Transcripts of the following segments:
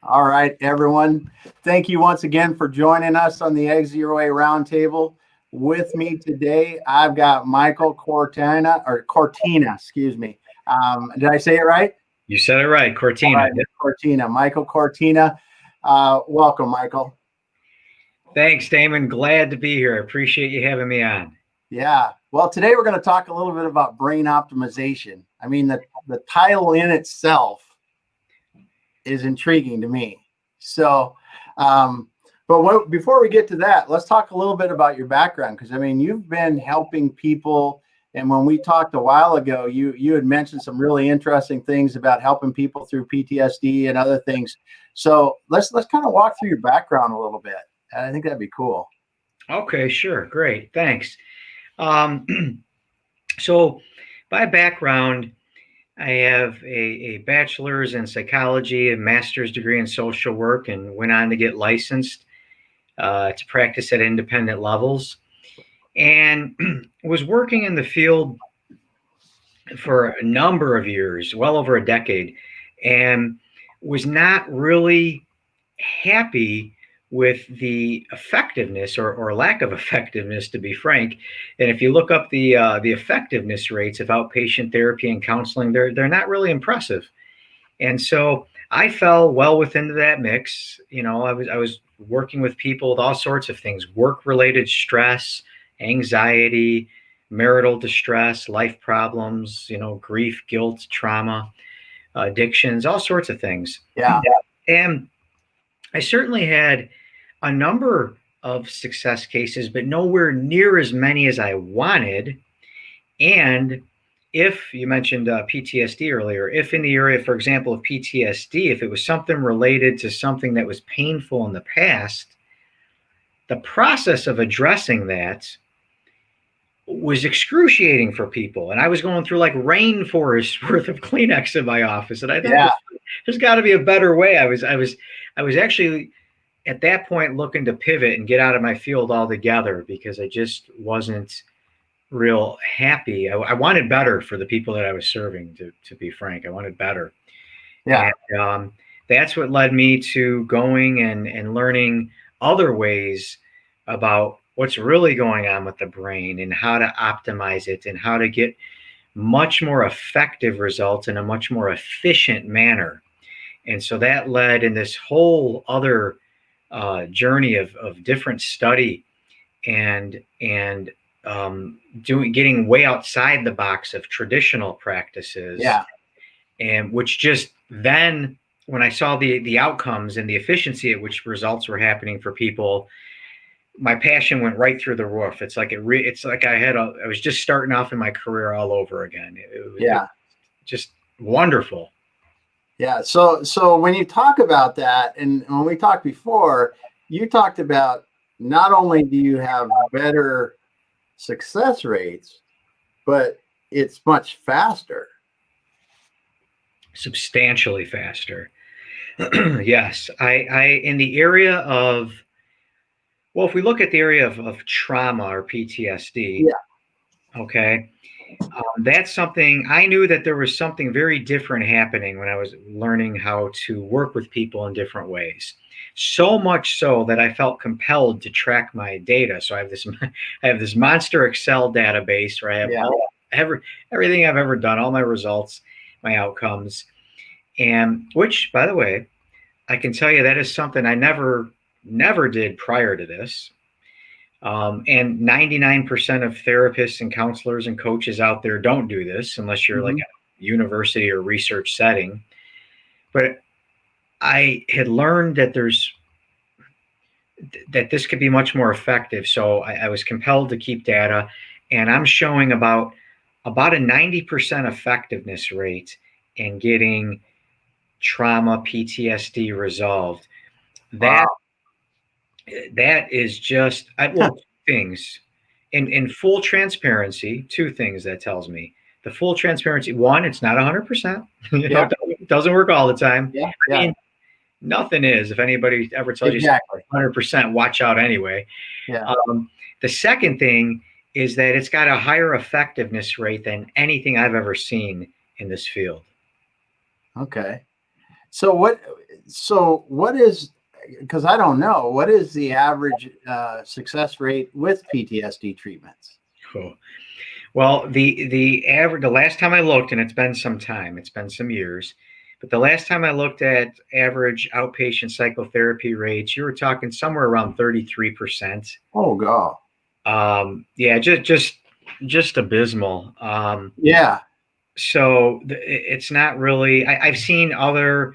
All right, everyone. Thank you once again for joining us on the Exit Your Way Roundtable. With me today, I've got Michael Cortina, excuse me. Did I say it right? You said it right, Cortina. All right, Cortina, Michael Cortina. Welcome, Michael. Thanks, Damon. Glad to be here. I appreciate you having me on. Yeah. Well, today we're going to talk a little bit about brain optimization. I mean, the title in itself is intriguing to me. So, before we get to that, let's talk a little bit about your background, because I mean, you've been helping people. And when we talked a while ago, you had mentioned some really interesting things about helping people through PTSD and other things. So let's kind of walk through your background a little bit. I think that'd be cool. Okay, sure. Great. Thanks. Um, so, by background, I have a bachelor's in psychology, a master's degree in social work, and went on to get licensed to practice at independent levels. And was working in the field for a number of years, well over a decade, and was not really happy with the effectiveness or lack of effectiveness, to be frank. And if you look up the effectiveness rates of outpatient therapy and counseling, they're not really impressive. And so I fell well within that mix. You know, I was working with people with all sorts of things: work related stress, anxiety, marital distress, life problems, grief, guilt, trauma, addictions, all sorts of things. Yeah. And I certainly had a number of success cases, but nowhere near as many as I wanted. And if you mentioned PTSD earlier, if in the area, for example, of PTSD, if it was something related to something that was painful in the past, the process of addressing that was excruciating for people. And I was going through like rainforest worth of Kleenex in my office. And I thought, there's got to be a better way. I was actually at that point looking to pivot and get out of my field altogether because I just wasn't real happy. I wanted better for the people that I was serving, to be frank. I wanted better. Yeah. And that's what led me to going and learning other ways about what's really going on with the brain and how to optimize it and how to get much more effective results in a much more efficient manner. And so that led in this whole other journey of different study and getting way outside the box of traditional practices. Yeah. And which just then, when I saw the outcomes and the efficiency at which results were happening for people, my passion went right through the roof. It's like it's like I was just starting off in my career all over again. It was just wonderful. Yeah. So when you talk about that, and when we talked before, you talked about not only do you have better success rates, but it's much faster. Substantially faster. Yes. I in the area of, well, if we look at the area of trauma or PTSD, okay, that's something I knew that there was something very different happening when I was learning how to work with people in different ways. So much so that I felt compelled to track my data. So I have this monster Excel database where I have everything I've ever done, all my results, my outcomes, and which, by the way, I can tell you that is something I never did prior to this. And 99% of therapists and counselors and coaches out there don't do this unless you're like a university or research setting. But I had learned that this could be much more effective. So I was compelled to keep data, and I'm showing about a 90% effectiveness rate in getting trauma PTSD resolved. That is just things in full transparency. Two things that tells me: the full transparency. One, it's not 100%. It doesn't work all the time. I mean, nothing is. If anybody ever tells you 100%, watch out anyway. The second thing is that it's got a higher effectiveness rate than anything I've ever seen in this field. Okay. what is, because I don't know, what is the average success rate with PTSD treatments? Cool. Well, the average, the last time I looked, and it's been some time, it's been some years, but the last time I looked at average outpatient psychotherapy rates, you were talking somewhere around 33%. Oh God. Yeah, just abysmal. Yeah. So it's not really. I've seen other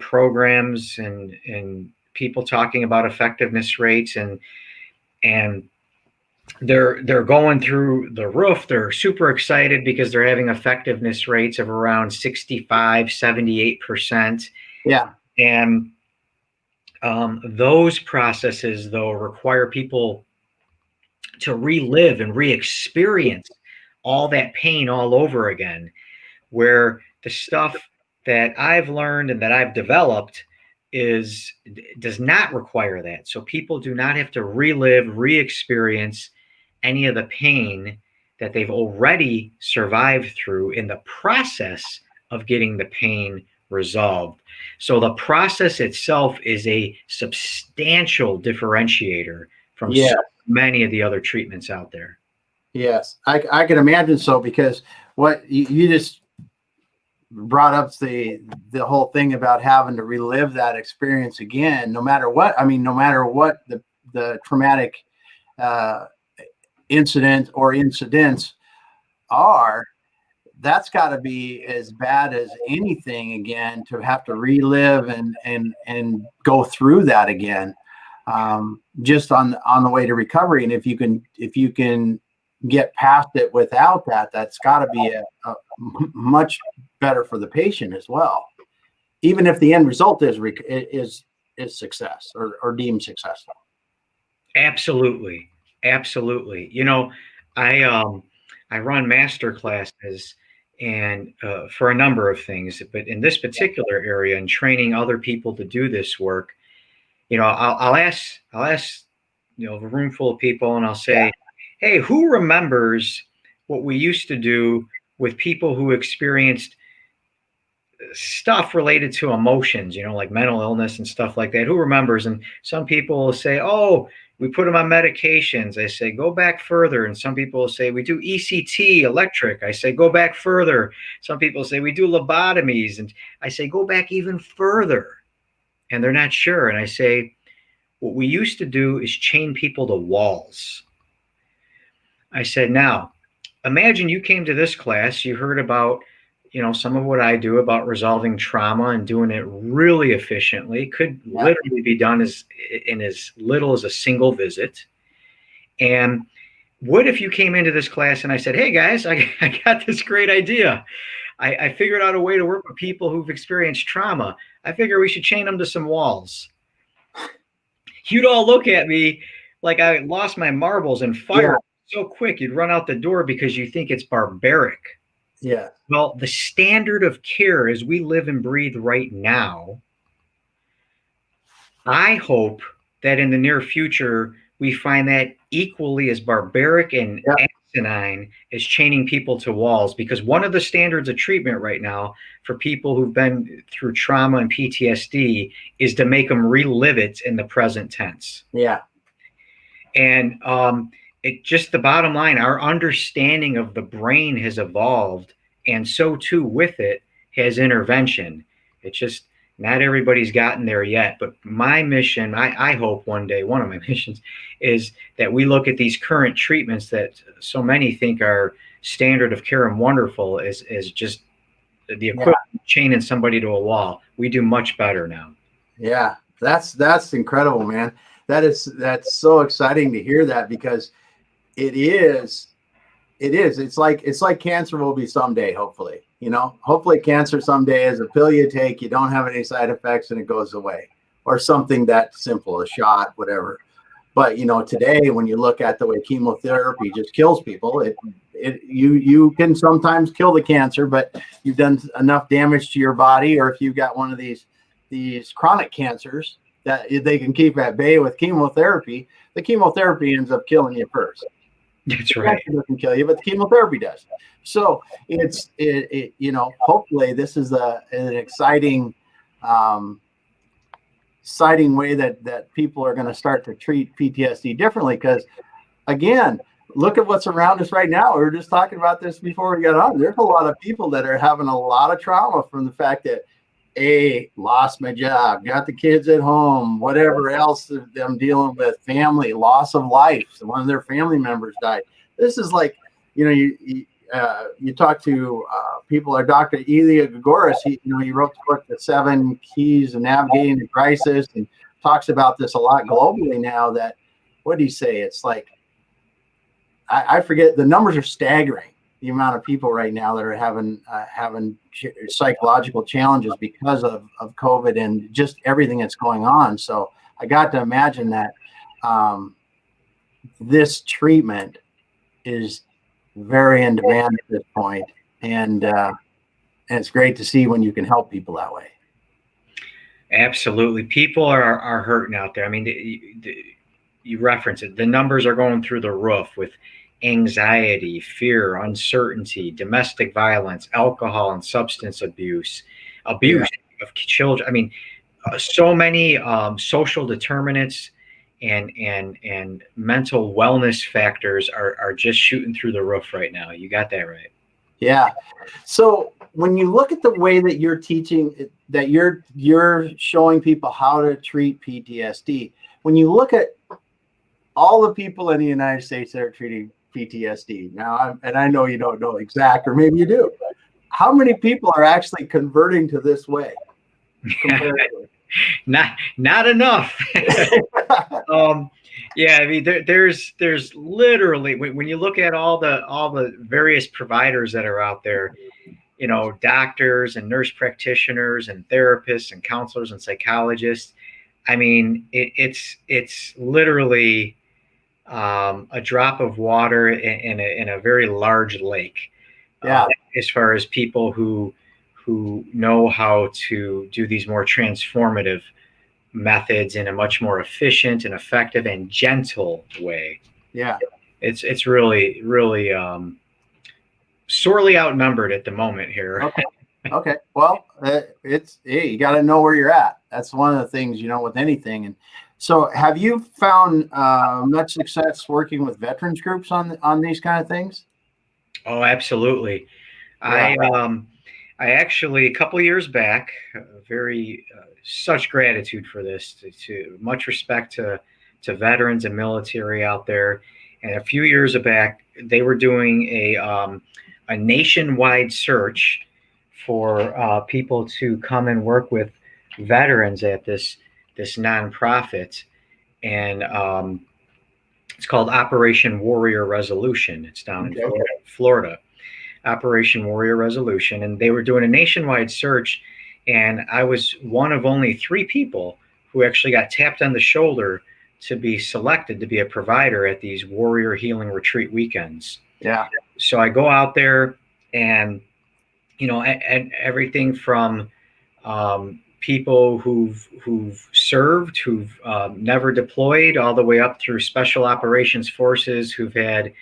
programs and people talking about effectiveness rates, and they're going through the roof. They're super excited because they're having effectiveness rates of around 65, 78%. Yeah. And those processes, though, require people to relive and re-experience all that pain all over again, where the stuff that I've learned and that I've developed does not require that. So people do not have to relive, re-experience any of the pain that they've already survived through in the process of getting the pain resolved. So the process itself is a substantial differentiator from Yeah. so many of the other treatments out there. Yes, I can imagine so, because what you just brought up the whole thing about having to relive that experience again, no matter what. I mean, no matter what the traumatic uh, incident or incidents are, that's got to be as bad as anything again, to have to relive and go through that again, just on the way to recovery. And if you can get past it without that, that's got to be a much better for the patient as well, even if the end result is success, or deemed successful. Absolutely. I run master classes and for a number of things, but in this particular area and training other people to do this work, I'll ask a room full of people, and I'll say, hey, who remembers what we used to do with people who experienced stuff related to emotions, like mental illness and stuff like that? Who remembers? And some people will say, oh, we put them on medications. I say, go back further. And some people will say, we do ECT, electric. I say, go back further. Some people say, we do lobotomies. And I say, go back even further. And they're not sure. And I say, what we used to do is chain people to walls. I said, now, imagine you came to this class, you heard about, some of what I do about resolving trauma and doing it really efficiently. Could literally be done in as little as a single visit. And what if you came into this class and I said, hey guys, I got this great idea. I figured out a way to work with people who've experienced trauma. I figure we should chain them to some walls. You'd all look at me like I lost my marbles and fire so quick you'd run out the door because you think it's barbaric. Yeah. Well, the standard of care as we live and breathe right now, I hope that in the near future we find that equally as barbaric and asinine as chaining people to walls, because one of the standards of treatment right now for people who've been through trauma and PTSD is to make them relive it in the present tense. Yeah. And it just, the bottom line, our understanding of the brain has evolved, and so too with it has intervention. It's just not everybody's gotten there yet. But my mission, I hope one day, one of my missions is that we look at these current treatments that so many think are standard of care and wonderful as just the equivalent of chaining somebody to a wall. We do much better now. Yeah, that's incredible, man. That's so exciting to hear that, because it is. It's like cancer will be someday, hopefully. Hopefully cancer someday is a pill you take, you don't have any side effects, and it goes away, or something that simple, a shot, whatever. But today, when you look at the way chemotherapy just kills people, you can sometimes kill the cancer, but you've done enough damage to your body. Or if you've got one of these chronic cancers that they can keep at bay with chemotherapy, the chemotherapy ends up killing you first. That's right. It doesn't kill you, but the chemotherapy does. So hopefully this is an exciting exciting way that people are going to start to treat PTSD differently. Because again, look at what's around us right now. We were just talking about this before we got on. There's a lot of people that are having a lot of trauma from the fact that, lost my job, got the kids at home, whatever else I'm dealing with, family, loss of life. So one of their family members died. This is like, you talk to people like Dr. Elia Gagoras. He wrote the book, The 7 Keys of Navigating the Crisis, and talks about this a lot globally now. That, what do you say? It's like, I forget, the numbers are staggering. The amount of people right now that are having psychological challenges because of COVID and just everything that's going on. So I got to imagine that this treatment is very in demand at this point, and it's great to see when you can help people that way. Absolutely, people are hurting out there. I mean, you reference it. The numbers are going through the roof with anxiety, fear, uncertainty, domestic violence, alcohol and substance abuse of children. I mean, so many social determinants and mental wellness factors are just shooting through the roof right now. You got that right. Yeah. So when you look at the way that you're teaching, that you're showing people how to treat PTSD, when you look at all the people in the United States that are treating PTSD now, and I know you don't know exact, or maybe you do, how many people are actually converting to this way? Not enough. Yeah, I mean, there's literally, when you look at all the various providers that are out there, doctors and nurse practitioners and therapists and counselors and psychologists. I mean, it's literally a drop of water in a very large lake. Yeah. As far as people who know how to do these more transformative methods in a much more efficient and effective and gentle way. Yeah. It's really sorely outnumbered at the moment here. Okay. Well, you got to know where you're at. That's one of the things, with anything. And so, have you found much success working with veterans groups on these kind of things? Oh, absolutely. Yeah. I actually, a couple of years back, such gratitude for this, to much respect to veterans and military out there. And a few years back, they were doing a nationwide search for people to come and work with veterans at this nonprofit, and it's called Operation Warrior Resolution. It's down in Florida. Operation Warrior Resolution, and they were doing a nationwide search, and I was one of only 3 people who actually got tapped on the shoulder to be selected to be a provider at these Warrior Healing Retreat weekends. Yeah. So I go out there, and and everything from people who've served, who've never deployed, all the way up through special operations forces who've had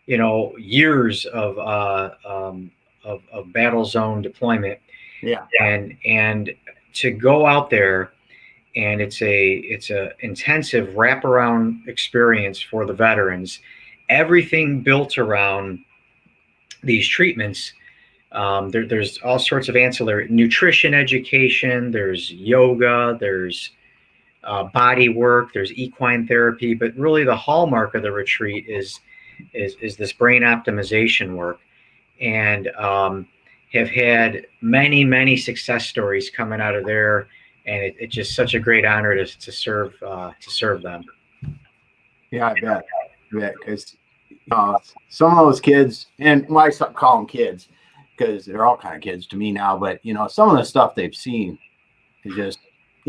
years of battle zone deployment. Yeah. And to go out there, and it's a intensive wraparound experience for the veterans. Everything built around these treatments. There's all sorts of ancillary nutrition education. There's yoga. There's body work. There's equine therapy. But really, the hallmark of the retreat is this brain optimization work, and have had many success stories coming out of there, and it's just such a great honor to serve them. Yeah, I bet. Because some of those kids, and why I call them kids, because they're all kind of kids to me now, but some of the stuff they've seen is just,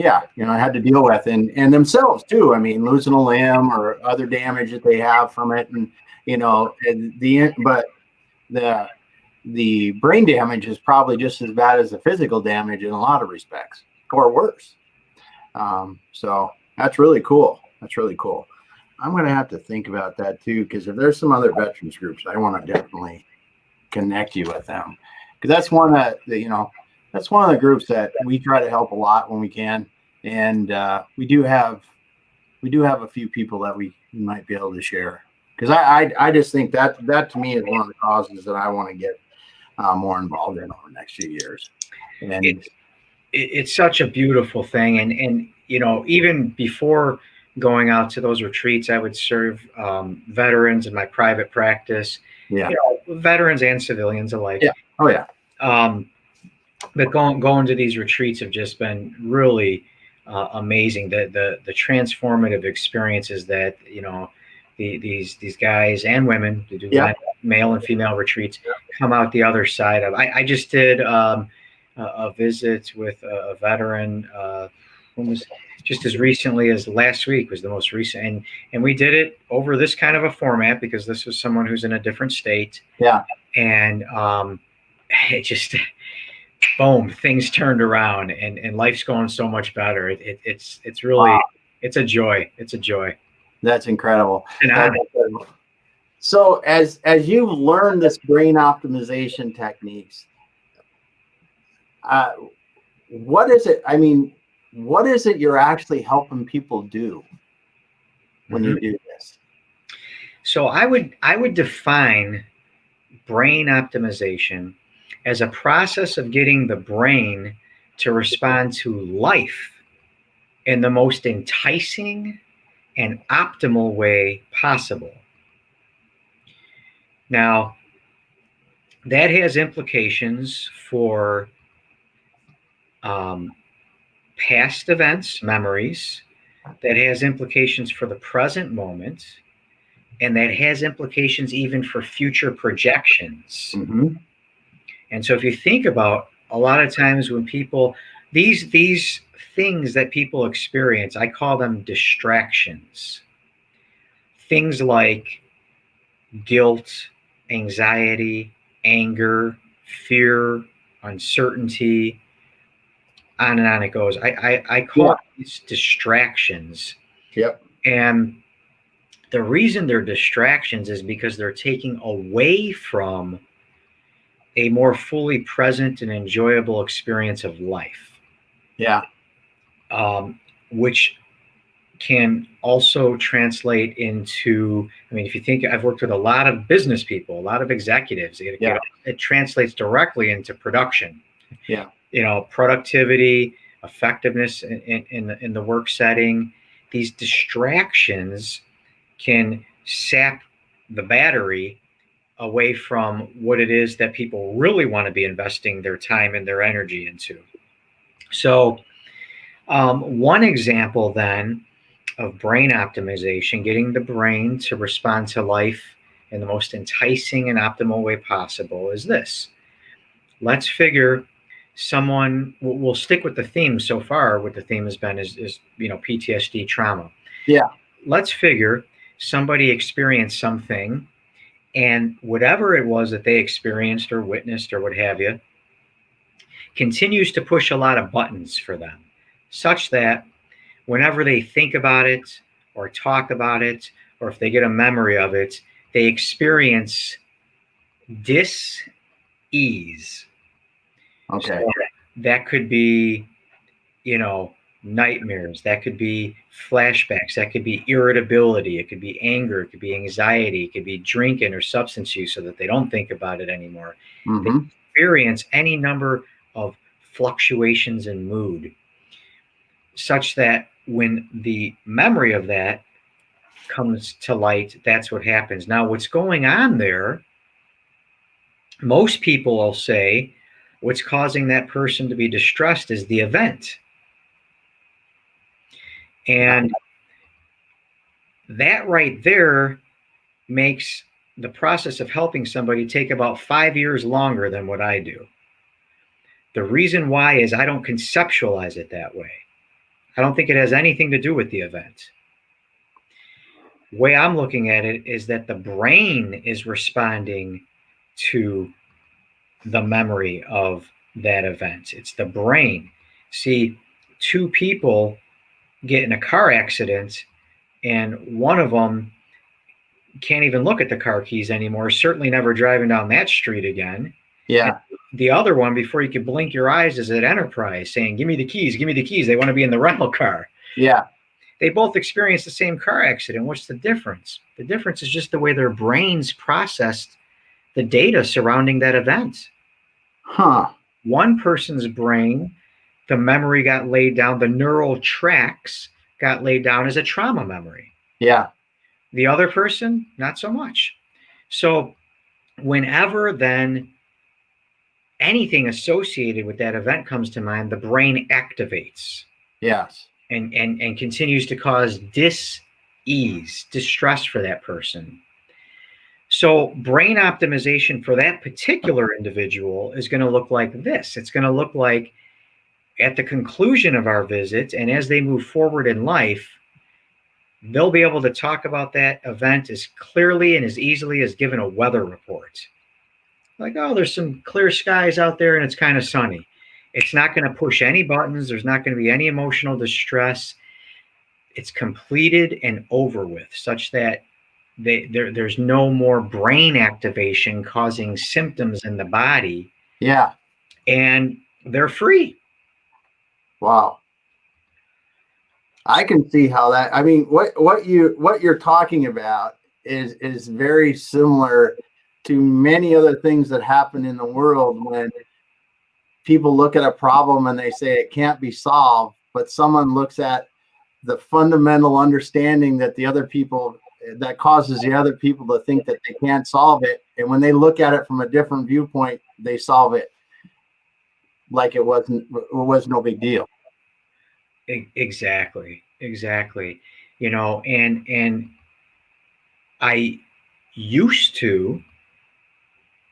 I had to deal with, and themselves too. I mean, losing a limb or other damage that they have from it, and but the brain damage is probably just as bad as the physical damage in a lot of respects, or worse. So that's really cool. I'm going to have to think about that too, because if there's some other veterans groups, I want to definitely connect you with them, because that's one that That's one of the groups that we try to help a lot when we can, and we do have a few people that we might be able to share, because I just think that to me is one of the causes that I want to get more involved in over the next few years. And it's such a beautiful thing, and even before going out to those retreats, I would serve veterans in my private practice. Yeah. Veterans and civilians alike. Yeah. Oh yeah. But going to these retreats have just been really amazing. The transformative experiences that these guys and women who do male and female retreats come out the other side of. I just did a visit with a veteran. When was just as recently as last week was the most recent, and we did it over this kind of a format because this was someone who's in a different state. Yeah. And it just boom, things turned around, and life's going so much better. It's really it's a joy. It's a joy. That's incredible. So as you've learned this brain optimization techniques, what is it? I mean, what is it you're actually helping people do when you do this? So I would define brain optimization as a process of getting the brain to respond to life in the most enticing and optimal way possible. Now, that has implications for past events, memories. That has implications for the present moment. And that has implications even for future projections. Mm-hmm. And so if you think about a lot of times when people, these things that people experience, I call them distractions. Things like guilt, anxiety, anger, fear, uncertainty, on and on it goes. I call these distractions. Yep. And the reason they're distractions is because they're taking away from a more fully present and enjoyable experience of life. Yeah. Which can also translate into, I mean, if you think, I've worked with a lot of business people, a lot of executives. It translates directly into production. Yeah. Productivity, effectiveness in the work setting. These distractions can sap the battery away from what it is that people really want to be investing their time and their energy into. So one example then of brain optimization, getting the brain to respond to life in the most enticing and optimal way possible, is this. Let's figure someone, we'll stick with the theme so far. What the theme has been is PTSD trauma. Yeah. Let's figure somebody experienced something, and whatever it was that they experienced or witnessed or what have you continues to push a lot of buttons for them, such that whenever they think about it or talk about it, or if they get a memory of it, they experience dis-ease. Okay. So that could be, nightmares. That could be flashbacks. That could be irritability. It could be anger. It could be anxiety. It could be drinking or substance use so that they don't think about it anymore. Mm-hmm. They experience any number of fluctuations in mood, such that when the memory of that comes to light, that's what happens. Now, what's going on there, most people will say what's causing that person to be distressed is the event. And that right there makes the process of helping somebody take about 5 years longer than what I do. The reason why is I don't conceptualize it that way. I don't think it has anything to do with the event. The way I'm looking at it is that the brain is responding to the memory of that event. It's the brain. See, two people get in a car accident, and one of them can't even look at the car keys anymore, certainly never driving down that street again. Yeah. The other one, before you could blink your eyes, is at Enterprise saying, give me the keys, give me the keys. They want to be in the rental car. Yeah. They both experienced the same car accident. What's the difference? The difference is just the way their brains processed the data surrounding that event. Huh. One person's brain, the memory got laid down, the neural tracks got laid down as a trauma memory. Yeah. The other person, not so much. So whenever then anything associated with that event comes to mind, the brain activates Yes. and continues to cause dis-ease, distress for that person. So brain optimization for that particular individual is going to look like this. It's going to look like at the conclusion of our visit and as they move forward in life, they'll be able to talk about that event as clearly and as easily as given a weather report. Like, oh, there's some clear skies out there and it's kind of sunny. It's not going to push any buttons. There's not going to be any emotional distress. It's completed and over with, such that there's no more brain activation causing symptoms in the body. Yeah. And they're free. Wow. I can see how that, I mean, what you're talking about is very similar to many other things that happen in the world when people look at a problem and they say it can't be solved, but someone looks at the fundamental understanding that the other people, that causes the other people to think that they can't solve it. And when they look at it from a different viewpoint, they solve it like it was no big deal. Exactly. You know, and I used to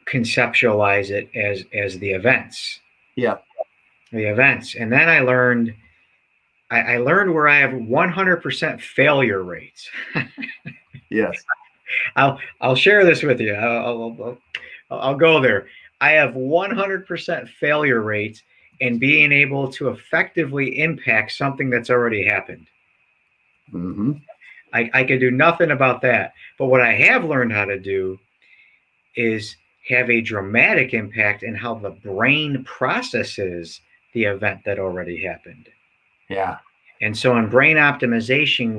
conceptualize it as the events. Yeah. The events. And then I learned where I have 100% failure rates. Yes. I'll share this with you. I'll go there. I have 100% failure rates in being able to effectively impact something that's already happened. Mm-hmm. I could do nothing about that. But what I have learned how to do is have a dramatic impact in how the brain processes the event that already happened. Yeah. And so in brain optimization,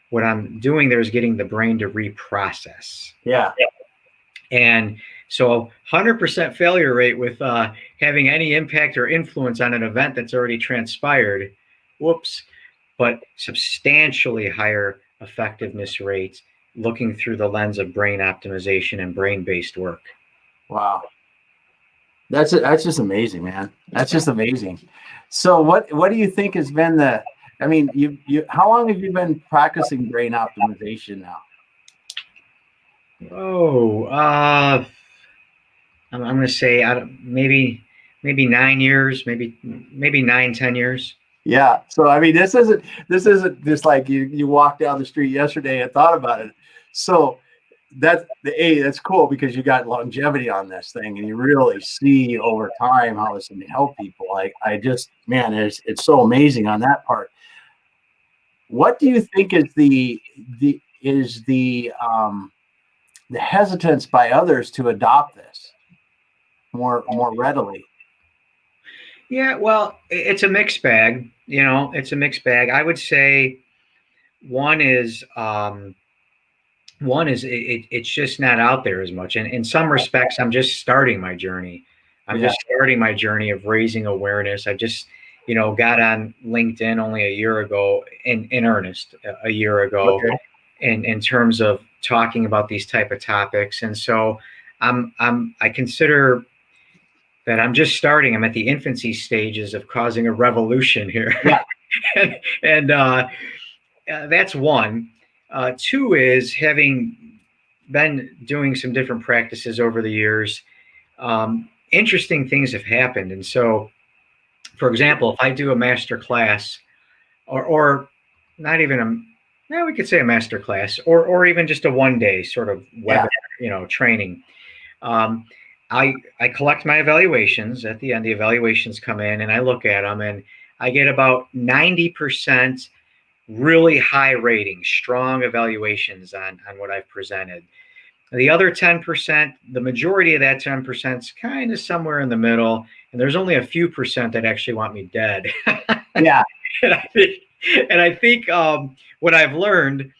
what I'm doing there is getting the brain to reprocess. Yeah. And so 100% failure rate with having any impact or influence on an event that's already transpired. Whoops. But substantially higher effectiveness rates looking through the lens of brain optimization and brain-based work. Wow. That's just amazing, man. That's just amazing. So what do you think has been I mean, how long have you been practicing brain optimization now? Oh, I'm going to say maybe 9 years, maybe 9-10 years. Yeah. So I mean, this isn't just like you walked down the street yesterday and thought about it. So that's cool because you got longevity on this thing and you really see over time how this can help people. I just, man, it's so amazing on that part. What do you think is the hesitance by others to adopt this more readily? Yeah, well, it's a mixed bag. You know, it's a mixed bag. I would say one is it's just not out there as much. And in some respects, I'm just starting my journey. I'm just starting my journey of raising awareness. I just, got on LinkedIn only a year ago in earnest, a year ago, Okay. in terms of talking about these type of topics. And so I consider that I'm just starting. I'm at the infancy stages of causing a revolution here. Yeah. and that's one. Two is having been doing some different practices over the years. Interesting things have happened. And so, for example, if I do a master class or not even we could say a master class or even just a 1-day sort of webinar, training. I collect my evaluations. At the end, the evaluations come in and I look at them and I get about 90% really high ratings, strong evaluations on what I've presented. The other 10%, the majority of that 10% is kind of somewhere in the middle, and there's only a few percent that actually want me dead. Yeah. and I think, what I've learned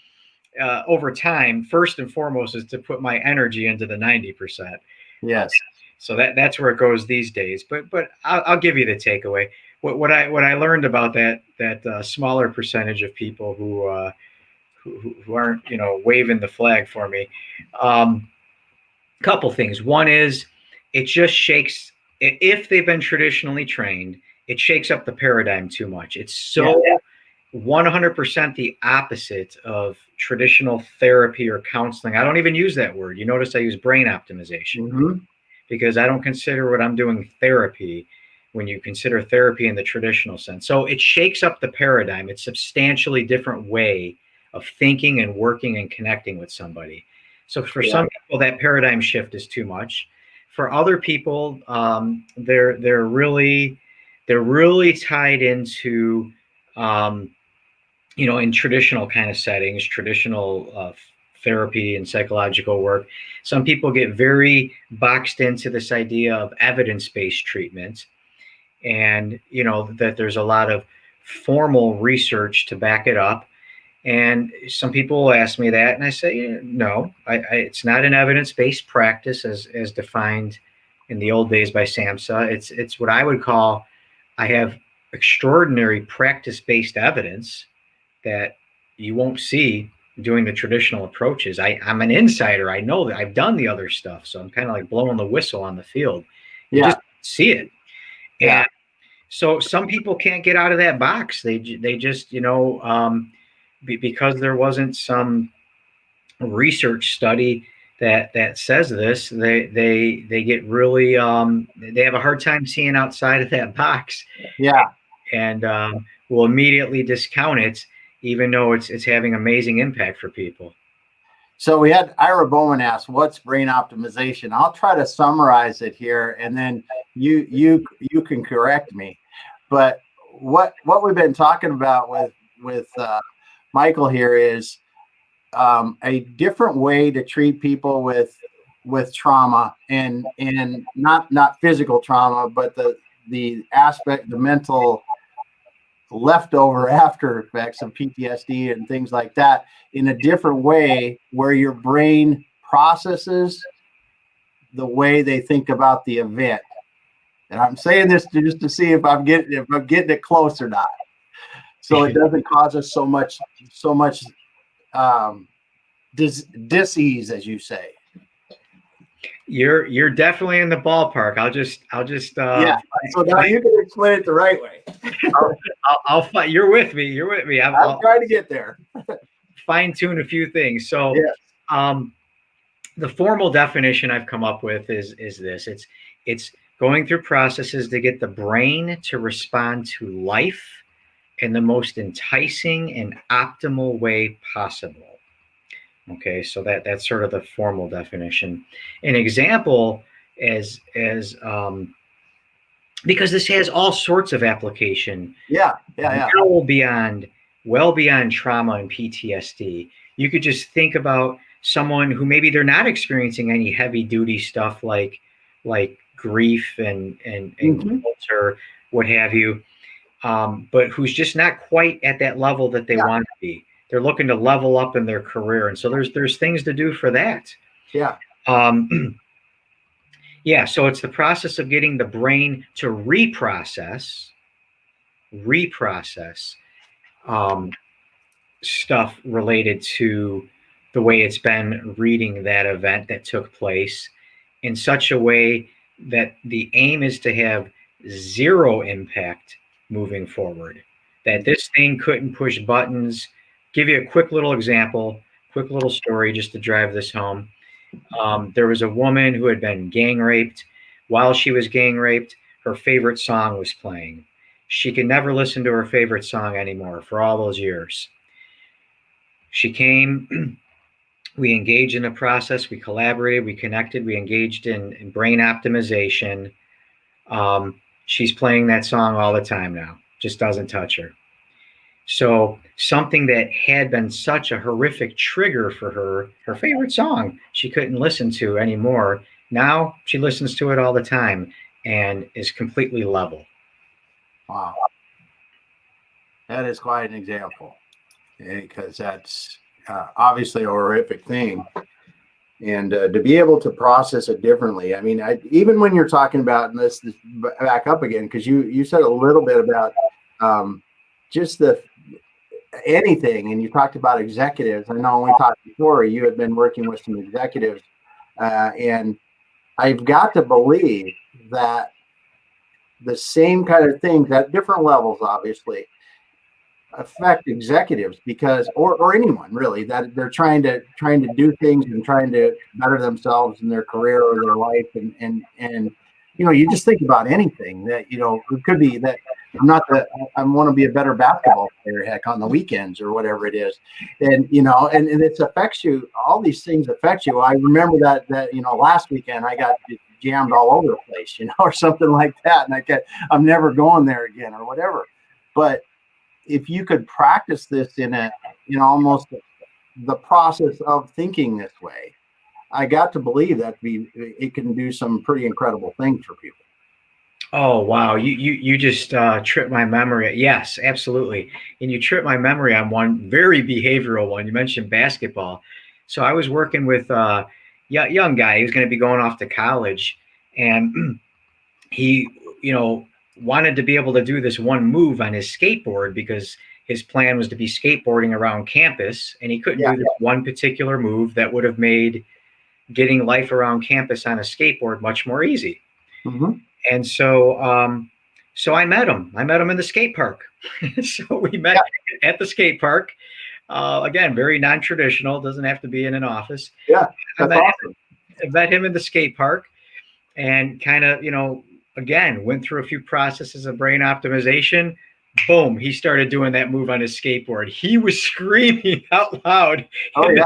over time, first and foremost, is to put my energy into the 90%. Yes. So that's where it goes these days. But I'll give you the takeaway. What I learned about that smaller percentage of people who aren't waving the flag for me. Couple things. One is it just shakes, if they've been traditionally trained, it shakes up the paradigm too much. It's so 100% the opposite of traditional therapy or counseling. I don't even use that word. You notice I use brain optimization Mm-hmm. because I don't consider what I'm doing therapy when you consider therapy in the traditional sense. So it shakes up the paradigm. It's a substantially different way of thinking and working and connecting with somebody. So for some people, that paradigm shift is too much. For other people, they're really tied into in traditional kind of settings, traditional therapy and psychological work. Some people get very boxed into this idea of evidence-based treatment, and that there's a lot of formal research to back it up. And some people will ask me that, and I say, no, it's not an evidence-based practice as defined in the old days by SAMHSA. It's what I would call, I have extraordinary practice-based evidence that you won't see doing the traditional approaches. I'm an insider. I know that I've done the other stuff, so I'm kind of like blowing the whistle on the field. You just see it. Yeah. And so some people can't get out of that box. They just because there wasn't some research study that says this, they get really they have a hard time seeing outside of that box. Yeah. And will immediately discount it, even though it's having amazing impact for people. So we had Ira Bowman ask, "What's brain optimization?" I'll try to summarize it here, and then you can correct me. But what we've been talking about with Michael here is a different way to treat people with trauma, and not physical trauma, but the aspect, the mental leftover after effects of PTSD and things like that, in a different way, where your brain processes the way they think about the event. And I'm saying this just to see if I'm getting it close or not, so it doesn't cause us so much dis-ease, as you say. You're definitely in the ballpark. I'll just Yeah. So now you can explain it the right way. I'll fight. You're with me. I'll try to get there. Fine tune a few things. So, the formal definition I've come up with is this. It's going through processes to get the brain to respond to life in the most enticing and optimal way possible. Okay, so that's sort of the formal definition. An example as because this has all sorts of application. Well beyond trauma and PTSD. You could just think about someone who maybe they're not experiencing any heavy duty stuff like grief and guilt or what have you, but who's just not quite at that level that they want to be. They're looking to level up in their career, and so there's things to do for that. So it's the process of getting the brain to reprocess stuff related to the way it's been reading that event that took place in such a way that the aim is to have zero impact moving forward. That this thing couldn't push buttons. Give you a quick little example, quick little story just to drive this home. There was a woman who had been gang raped. While she was gang raped, her favorite song was playing. She could never listen to her favorite song anymore for all those years. She came, we engaged in a process, we collaborated, we connected, we engaged in brain optimization. She's playing that song all the time now, just doesn't touch her. So something that had been such a horrific trigger for her, her favorite song, she couldn't listen to anymore. Now she listens to it all the time and is completely level. Wow. That is quite an example, because that's obviously a horrific thing. And to be able to process it differently. I mean, even when you're talking about, and this back up again, because you said a little bit about just the anything, and you talked about executives. I know when we talked before, you had been working with some executives, and I've got to believe that the same kind of things at different levels, obviously, affect executives, because or anyone really, that they're trying to do things and trying to better themselves in their career or their life, and you just think about anything that it could be that I want to be a better basketball player, heck, on the weekends or whatever it is, and and it affects you. All these things affect you. I remember that last weekend I got jammed all over the place, or something like that, and I'm never going there again or whatever. But if you could practice this in almost the process of thinking this way, I got to believe that it can do some pretty incredible things for people. Oh wow, you just tripped my memory. Yes, absolutely. And you tripped my memory on one very behavioral one. You mentioned basketball. So I was working with a young guy. He was going to be going off to college, and he, wanted to be able to do this one move on his skateboard because his plan was to be skateboarding around campus, and he couldn't Yeah. do this one particular move that would have made getting life around campus on a skateboard much more easy. Mm-hmm. And so I met him. I met him in the skate park. So we met at the skate park. Again, very non-traditional. Doesn't have to be in an office. Yeah, I that's awesome. met him in the skate park, and kind of, again, went through a few processes of brain optimization. Boom, he started doing that move on his skateboard. He was screaming out loud. Oh yeah.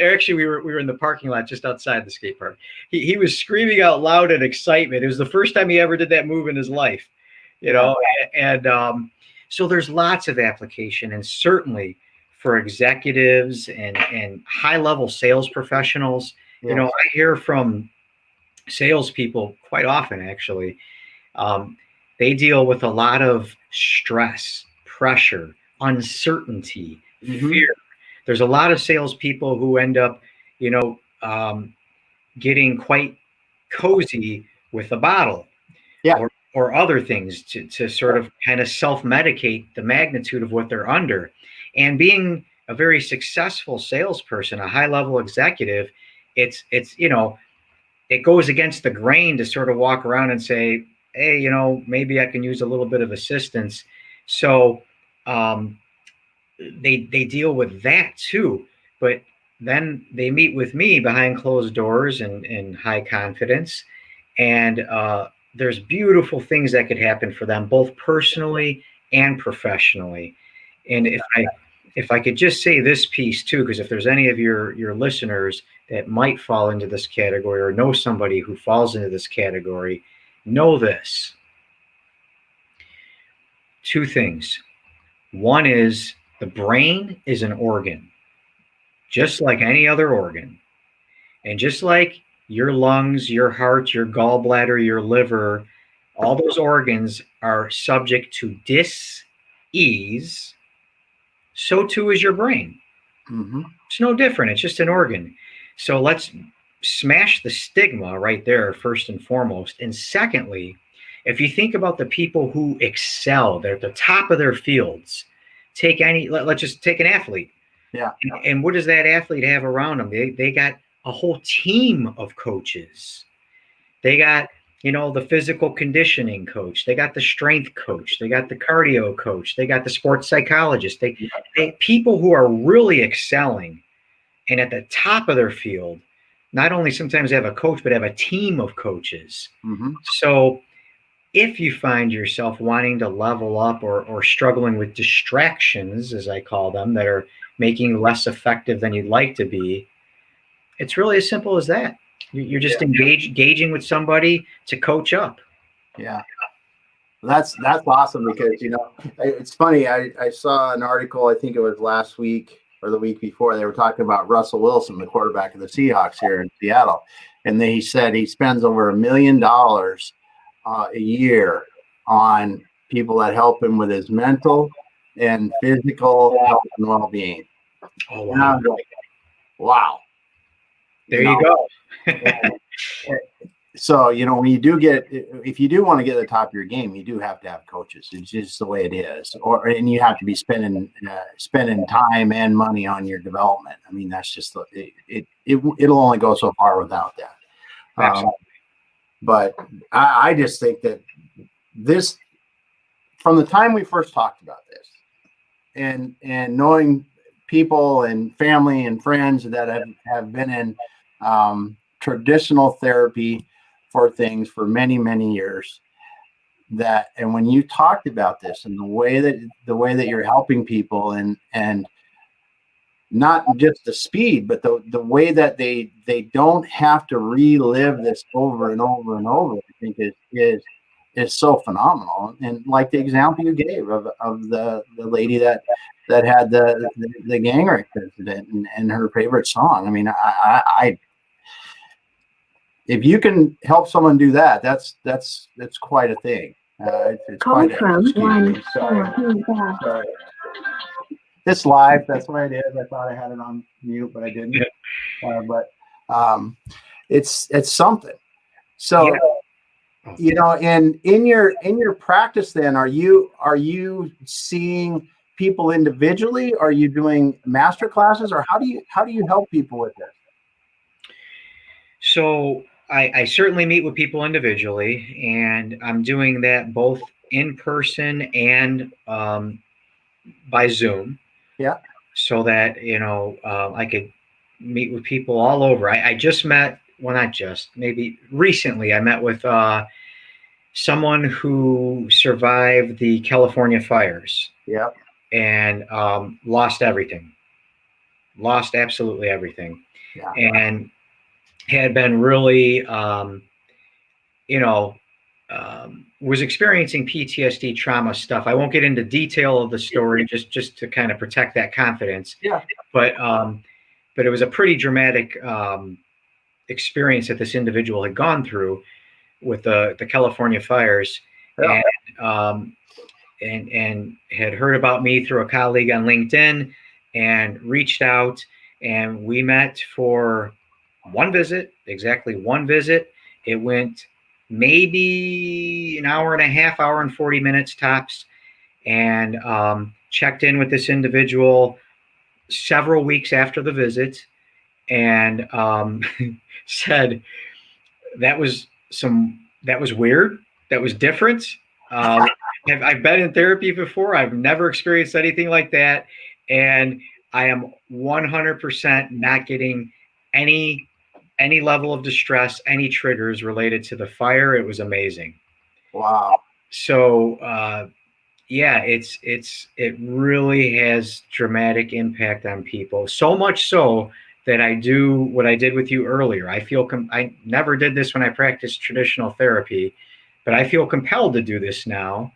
Actually, we were in the parking lot just outside the skate park. He was screaming out loud in excitement. It was the first time he ever did that move in his life, and so there's lots of application, and certainly for executives and high level sales professionals. Yes. I hear from salespeople quite often, actually. Um, they deal with a lot of stress, pressure, uncertainty, Mm-hmm. fear. There's a lot of salespeople who end up, you know, um, getting quite cozy with a bottle, Yeah. or other things to sort of kind of self medicate the magnitude of what they're under. And being a very successful salesperson, a high level executive, it's it goes against the grain to sort of walk around and say, hey, maybe I can use a little bit of assistance. So um, they deal with that too, but then they meet with me behind closed doors and in high confidence, and there's beautiful things that could happen for them, both personally and professionally. And if I could just say this piece too, because if there's any of your listeners that might fall into this category or know somebody who falls into this category, know this. Two things. One is the brain is an organ, just like any other organ. And just like your lungs, your heart, your gallbladder, your liver, all those organs are subject to dis-ease, so too is your brain. Mm-hmm. It's no different. It's just an organ. So let's smash the stigma right there, first and foremost. And secondly, if you think about the people who excel, they're at the top of their fields. Let's just take an athlete. Yeah. And what does that athlete have around them? They got a whole team of coaches. They got, the physical conditioning coach. They got the strength coach. They got the cardio coach. They got the sports psychologist. They people who are really excelling and at the top of their field. Not only sometimes have a coach, but have a team of coaches. Mm-hmm. So if you find yourself wanting to level up or struggling with distractions, as I call them, that are making you less effective than you'd like to be, it's really as simple as that. You're just engaging with somebody to coach up. Yeah. That's awesome because, you know, it's funny. I saw an article, I think it was last week or the week before, they were talking about Russell Wilson, the quarterback of the Seahawks here in Seattle. And he said he spends over $1 million a year on people that help him with his mental and physical health and well-being. Oh, wow. Like, wow. There you go. So, you know, when you do get, if you do want to get to the top of your game, you do have to have coaches. It's just the way it is. And you have to be spending time and money on your development. I mean, that's just, it'll only go so far without that. But I just think that this, from the time we first talked about this and knowing people and family and friends that have been in traditional therapy for things for many, many years, and when you talked about this and the way that you're helping people and not just the speed, but the way that they don't have to relive this over and over and over, I think is so phenomenal. And like the example you gave of the lady that had the gang rape incident and her favorite song. I mean, I if you can help someone do that, that's quite a thing. It's quite a sorry. It's live. That's what it is. I thought I had it on mute, but I didn't. It's something. So, yeah. You know, and in your practice, then are you seeing people individually? Are you doing master classes, or how do you help people with this? So I certainly meet with people individually, and I'm doing that both in person and by Zoom. Yeah. So that, you know, I could meet with people all over. I just met, well, not just, maybe recently, I met with someone who survived the California fires. Yeah. And lost everything. Lost absolutely everything. Yeah. And had been really, was experiencing PTSD trauma stuff. I won't get into detail of the story, just to kind of protect that confidence. Yeah. But it was a pretty dramatic experience that this individual had gone through with the California fires. Yeah. And had heard about me through a colleague on LinkedIn and reached out, and we met for one visit, exactly one visit. It went maybe an hour and a half, hour and 40 minutes tops, and checked in with this individual several weeks after the visit, and said that was weird, that was different. I've been in therapy before. I've never experienced anything like that, and I am 100% not getting any level of distress, any triggers related to the fire. It was amazing. Wow. So yeah, it really has dramatic impact on people. So much so that I do what I did with you earlier. I feel I never did this when I practiced traditional therapy, but I feel compelled to do this now,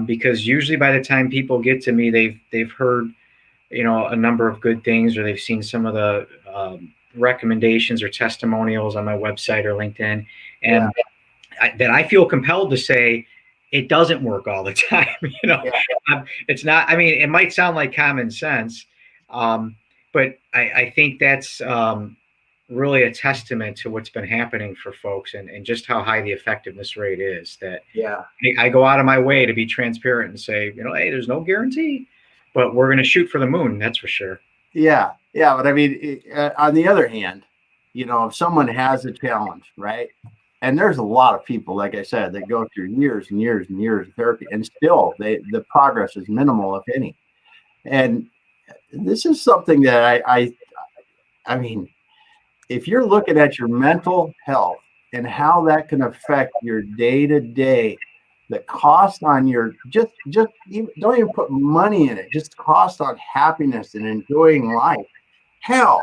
because usually by the time people get to me, they've heard, you know, a number of good things, or they've seen some of the recommendations or testimonials on my website or LinkedIn, and that I feel compelled to say it doesn't work all the time. You know, it's not. I mean, it might sound like common sense, but I think that's really a testament to what's been happening for folks, and just how high the effectiveness rate is. That I go out of my way to be transparent and say, you know, hey, there's no guarantee, but we're going to shoot for the moon. That's for sure. Yeah. But I mean, on the other hand, you know, if someone has a challenge, right? And there's a lot of people, like I said, that go through years and years and years of therapy, and still the progress is minimal, if any. And this is something that I mean, if you're looking at your mental health and how that can affect your day-to-day, the cost on your don't even put money in it, just cost on happiness and enjoying life. Hell,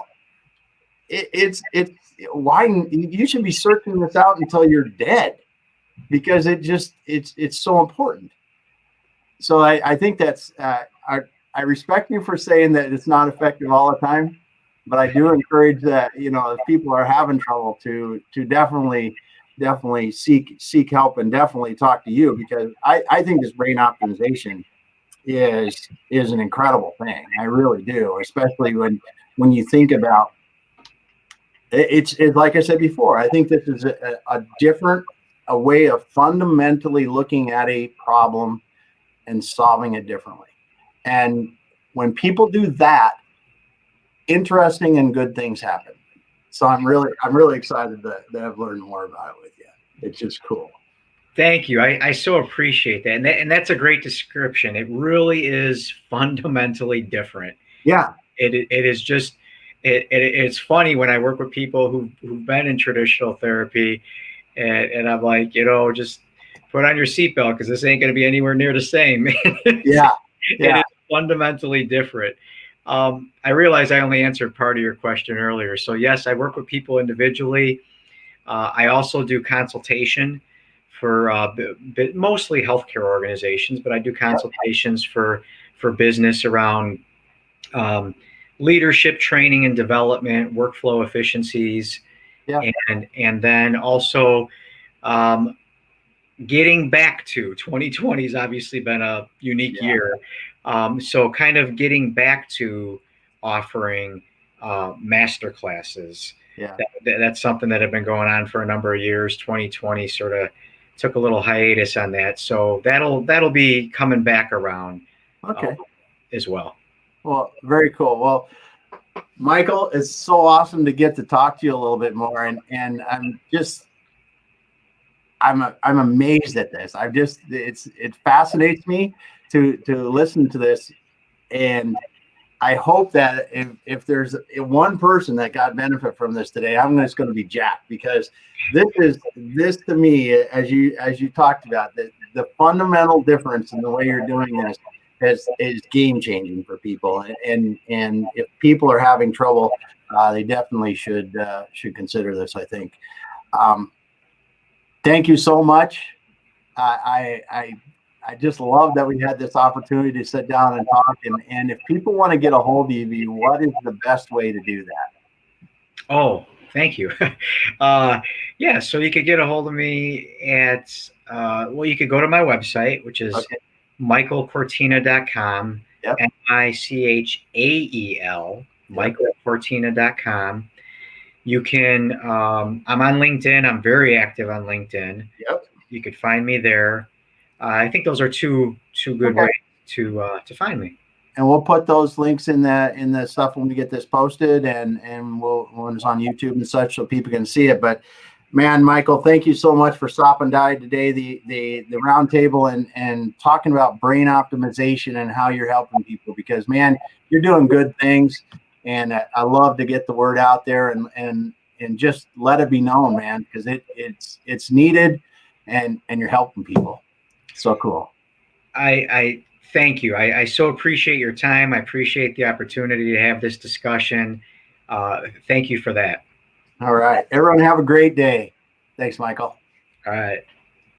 it's why you should be searching this out until you're dead. because it's so important. So I think that's I respect you for saying that it's not effective all the time, but I do encourage that, if people are having trouble to definitely seek help and definitely talk to you, because I think this brain optimization is an incredible thing. I really do, especially when you think about it's like I said before. I think this is a different a way of fundamentally looking at a problem and solving it differently. And when people do that, interesting and good things happen. So I'm really excited that I've learned more about it with you. It's just cool. Thank you. I so appreciate that. And that's a great description. It really is fundamentally different. Yeah. It is just, it's funny when I work with people who've been in traditional therapy, and I'm like, just put on your seatbelt because this ain't going to be anywhere near the same. Yeah. It is fundamentally different. I realize I only answered part of your question earlier. So yes, I work with people individually. I also do consultation for mostly healthcare organizations, but I do consultations for business around um, leadership training and development, workflow efficiencies, Yeah. and then also um, getting back to 2020 has obviously been a unique year. So kind of getting back to offering master classes. Yeah. That's something that had been going on for a number of years. 2020 sort of took a little hiatus on that. So that'll be coming back around Okay. as well. Well, very cool. Well, Michael, it's so awesome to get to talk to you a little bit more, and I'm amazed at this. It fascinates me to listen to this, and I hope that if there's one person that got benefit from this today, I'm just going to be Jack, because this to me, as you talked about, the fundamental difference in the way you're doing this is game changing for people, and if people are having trouble, they definitely should consider this, I think. Thank you so much. I just love that we had this opportunity to sit down and talk. And if people want to get a hold of you, what is the best way to do that? Oh, thank you. Yeah, so you could get a hold of me at, you could go to my website, which is michaelcortina.com, Yep. Michael, michaelcortina.com. You can, I'm on LinkedIn. I'm very active on LinkedIn. Yep. You could find me there. I think those are two good ways to find me. And we'll put those links in the stuff when we get this posted, and when it's on YouTube and such, so people can see it. But man, Michael, thank you so much for stopping by today, the roundtable, and talking about brain optimization and how you're helping people, because man, you're doing good things, and I love to get the word out there and just let it be known, man, because it's needed, and you're helping people. So cool. I thank you. I so appreciate your time. I appreciate the opportunity to have this discussion. Thank you for that. All right. Everyone have a great day. Thanks, Michael. All right.